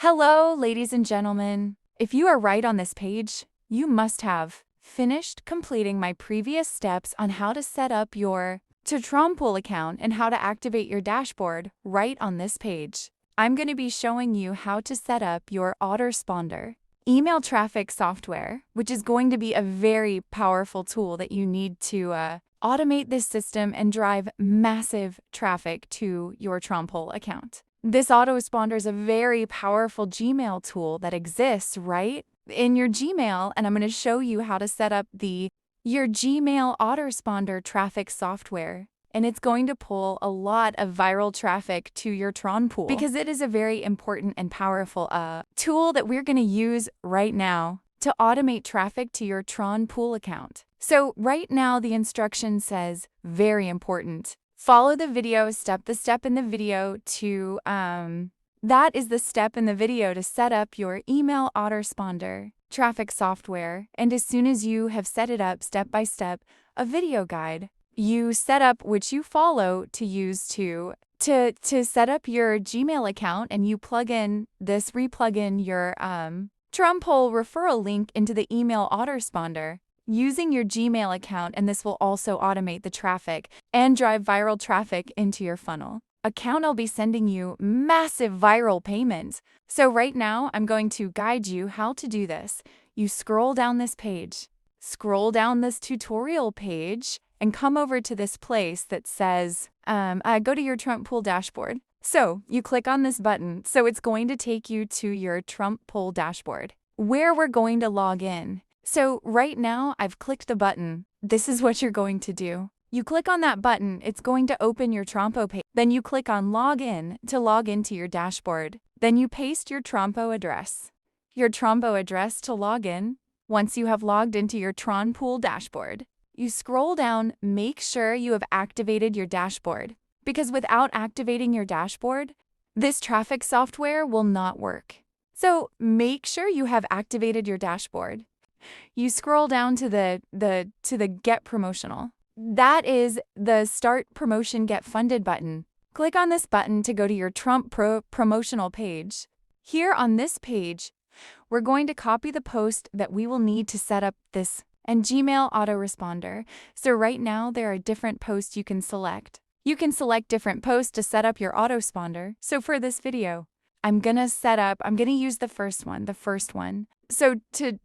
Hello, ladies and gentlemen. If you are right on this page, you must have finished completing my previous steps on how to set up your Pool account and how to activate your dashboard right on this page. I'm going to be showing you how to set up your autoresponder email traffic software, which is going to be a very powerful tool that you need to automate this system and drive massive traffic to your Pool account. This autoresponder is a very powerful Gmail tool that exists right in your Gmail, and I'm going to show you how to set up your Gmail autoresponder traffic software. And it's going to pull a lot of viral traffic to your Pool because it is a very important and powerful tool that we're going to use right now to automate traffic to your Pool account. So right now the instruction says, very important. Follow the video, the step in the video to, that is the step in the video to set up your email autoresponder traffic software. And as soon as you have set it up step by step, a video guide you set up, which you follow to use to set up your Gmail account, and you replug in your Pool referral link into the email autoresponder using your Gmail account, and this will also automate the traffic and drive viral traffic into your funnel. Account will be sending you massive viral payments. So right now, I'm going to guide you how to do this. You scroll down this page, scroll down this tutorial page, and come over to this place that says, go to your Pool dashboard. So you click on this button. So it's going to take you to your Pool dashboard where we're going to log in. So right now I've clicked the button. This is what you're going to do. You click on that button, it's going to open your Trompo page. Then you click on Login to log into your dashboard. Then you paste your Trompo address to log in. Once you have logged into your Pool dashboard, you scroll down, make sure you have activated your dashboard, because without activating your dashboard, this traffic software will not work. So make sure you have activated your dashboard. You scroll down to the Get Promotional. That is the Start Promotion Get Funded button. Click on this button to go to your promotional page. Here on this page, we're going to copy the post that we will need to set up this and Gmail autoresponder. So right now there are different posts you can select. You can select different posts to set up your autoresponder. So for this video, I'm gonna use the first one. So to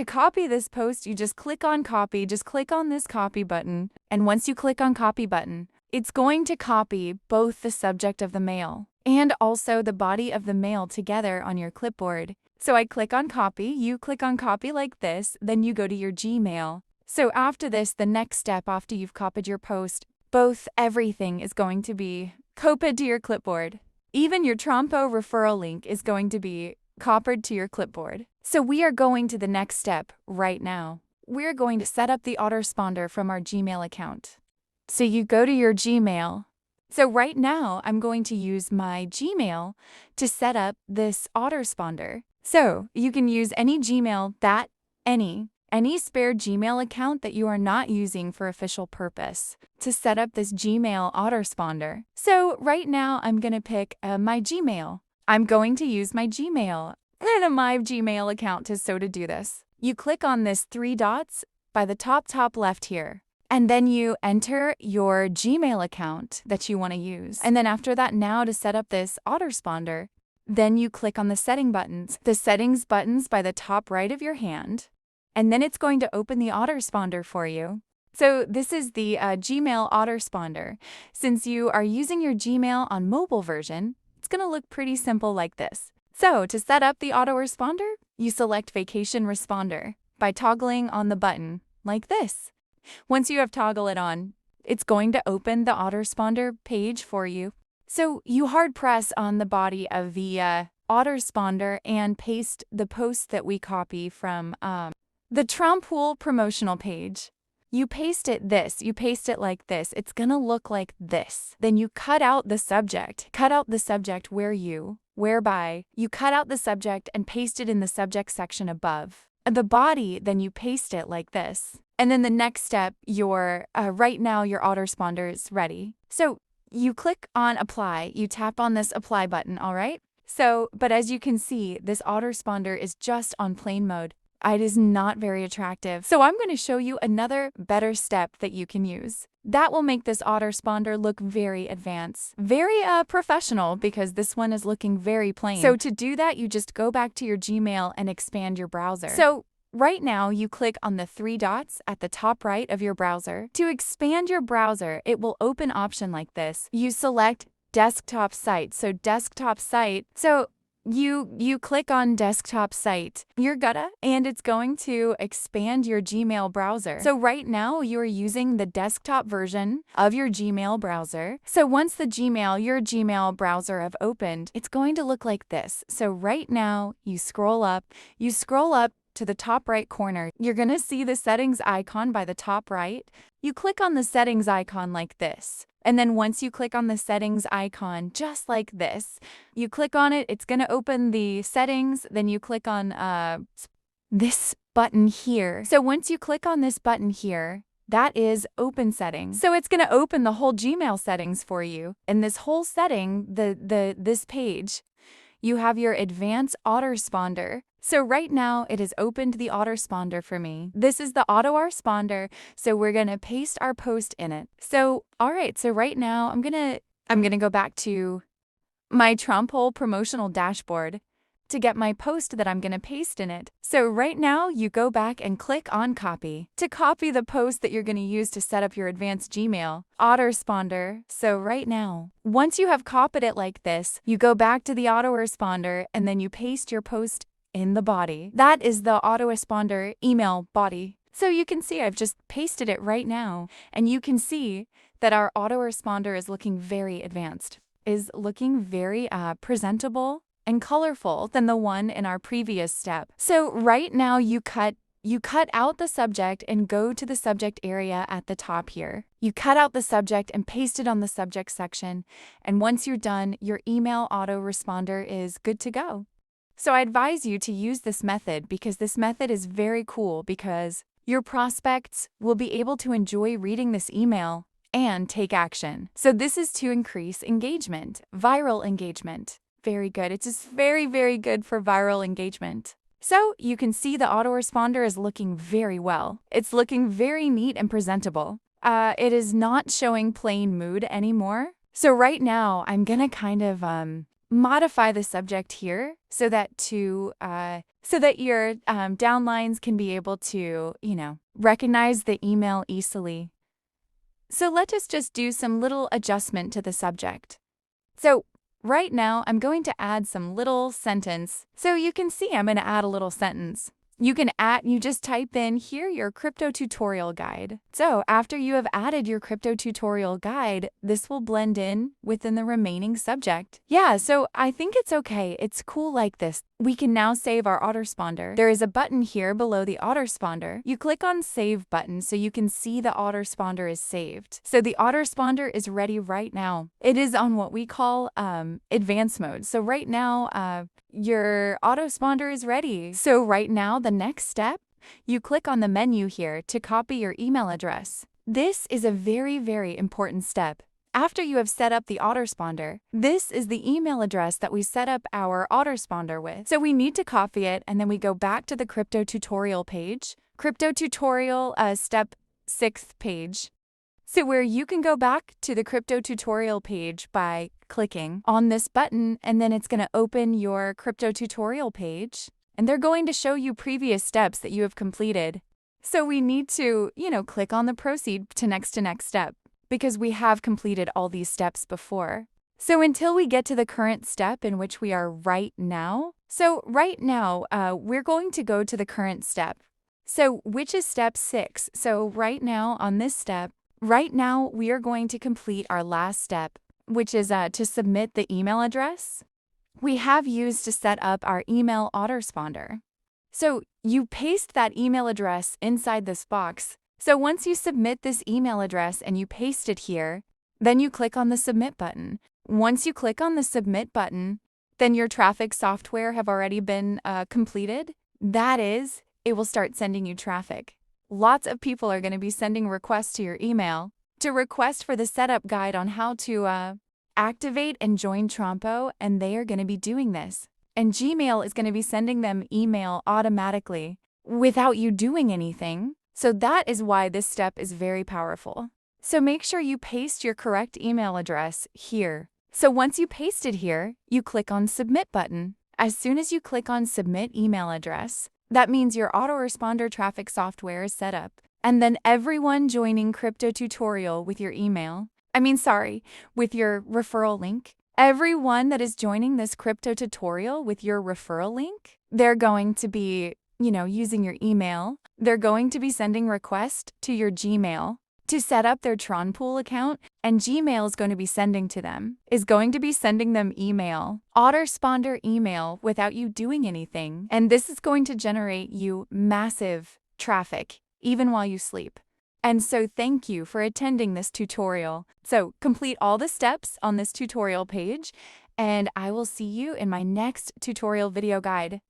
copy this post, you just click on copy, just click on this copy button. And once you click on copy button, it's going to copy both the subject of the mail and also the body of the mail together on your clipboard. So I click on copy, you click on copy like this, then you go to your Gmail. So after this, the next step after you've copied your post, everything is going to be copied to your clipboard. Even your Trompo referral link is going to be copied to your clipboard. So we are going to the next step right now. We're going to set up the autoresponder from our Gmail account. So you go to your Gmail. So right now, I'm going to use my Gmail to set up this autoresponder. So you can use any Gmail any spare Gmail account that you are not using for official purpose to set up this Gmail autoresponder. So right now I'm going to pick my Gmail. I'm going to use my Gmail and my Gmail account to do this. You click on this 3 dots by the top left here. And then you enter your Gmail account that you want to use. And then after that, now to set up this autoresponder, then you click on the settings buttons by the top right of your hand, and then it's going to open the autoresponder for you. So this is the Gmail autoresponder. Since you are using your Gmail on mobile version, it's going to look pretty simple like this. So to set up the autoresponder, you select Vacation Responder by toggling on the button like this. Once you have toggled it on, it's going to open the autoresponder page for you. So you hard press on the body of the autoresponder and paste the post that we copy from the Pool promotional page. You paste it like this. It's gonna look like this. Then you cut out the subject whereby you cut out the subject and paste it in the subject section above. The body, then you paste it like this. And then the next step, right now your autoresponder is ready. So you click on apply, you tap on this apply button, all right? So, but as you can see, this autoresponder is just on plain mode. It is not very attractive. So I'm going to show you another better step that you can use. That will make this autoresponder look very advanced, very professional, because this one is looking very plain. So to do that, you just go back to your Gmail and expand your browser. So right now, you click on the 3 dots at the top right of your browser. To expand your browser, it will open option like this. You select desktop site. So desktop site. So you click on desktop site, and it's going to expand your Gmail browser. So right now you're using the desktop version of your Gmail browser. So once your Gmail browser have opened, it's going to look like this. So right now you scroll up to the top right corner. You're going to see the settings icon by the top right. You click on the settings icon like this. And then once you click on the settings icon, just like this, you click on it, it's going to open the settings. Then you click on this button here. So once you click on this button here, that is open settings. So it's going to open the whole Gmail settings for you. And this whole setting, this page, you have your advanced autoresponder. So right now it has opened the autoresponder for me. This is the autoresponder, so we're going to paste our post in it. So all right, so right now I'm going to go back to my Trump Hole promotional dashboard to get my post that I'm going to paste in it. So right now you go back and click on copy to copy the post that you're going to use to set up your advanced Gmail autoresponder. So right now, once you have copied it like this, you go back to the autoresponder and then you paste your post in the body. That is the autoresponder email body. So you can see I've just pasted it right now, and you can see that our autoresponder is looking very advanced, is looking very presentable and colorful than the one in our previous step. So right now you cut out the subject and go to the subject area at the top here. You cut out the subject and paste it on the subject section. And once you're done, your email autoresponder is good to go. So I advise you to use this method because this method is very cool because your prospects will be able to enjoy reading this email and take action. So this is to increase engagement, viral engagement. Very good. It's just very, very good for viral engagement. So you can see the autoresponder is looking very well. It's looking very neat and presentable. It is not showing plain mood anymore. So right now I'm gonna kind of modify the subject here so that your downlines can be able to, recognize the email easily. So let us just do some little adjustment to the subject. So right now I'm going to add some little sentence. So you can see I'm going to add a little sentence. You just type in here your crypto tutorial guide. So after you have added your crypto tutorial guide, this will blend in within the remaining subject. Yeah, so I think it's okay. It's cool like this. We can now save our autoresponder. There is a button here below the autoresponder. You click on save button so you can see the autoresponder is saved. So the autoresponder is ready right now. It is on what we call advanced mode. So right now, your autoresponder is ready. So right now, the next step, you click on the menu here to copy your email address. This is a very, very important step. After you have set up the autoresponder, this is the email address that we set up our autoresponder with. So we need to copy it, and then we go back to the crypto tutorial page, crypto tutorial step 6th page. So where you can go back to the crypto tutorial page by clicking on this button, and then it's going to open your crypto tutorial page, and they're going to show you previous steps that you have completed. So we need to, click on the proceed to next step, because we have completed all these steps before. So until we get to the current step in which we are right now, we're going to go to the current step. So which is step 6. So right now on this step, we are going to complete our last step, which is to submit the email address we have used to set up our email autoresponder. So you paste that email address inside this box. So once you submit this email address and you paste it here, then you click on the submit button. Once you click on the submit button, then your traffic software have already been completed. That is, it will start sending you traffic. Lots of people are going to be sending requests to your email to request for the setup guide on how to activate and join Trompo, and they are going to be doing this. And Gmail is going to be sending them email automatically without you doing anything. So that is why this step is very powerful. So make sure you paste your correct email address here. So once you paste it here, you click on Submit button. As soon as you click on Submit email address, that means your autoresponder traffic software is set up. And then everyone joining crypto tutorial with your with your referral link, everyone that is joining this crypto tutorial with your referral link, they're going to be, using your email. They're going to be sending requests to your Gmail to set up their Tron Pool account, and Gmail is going to be sending them email, autoresponder email without you doing anything. And this is going to generate you massive traffic, even while you sleep. And so thank you for attending this tutorial. So complete all the steps on this tutorial page, and I will see you in my next tutorial video guide.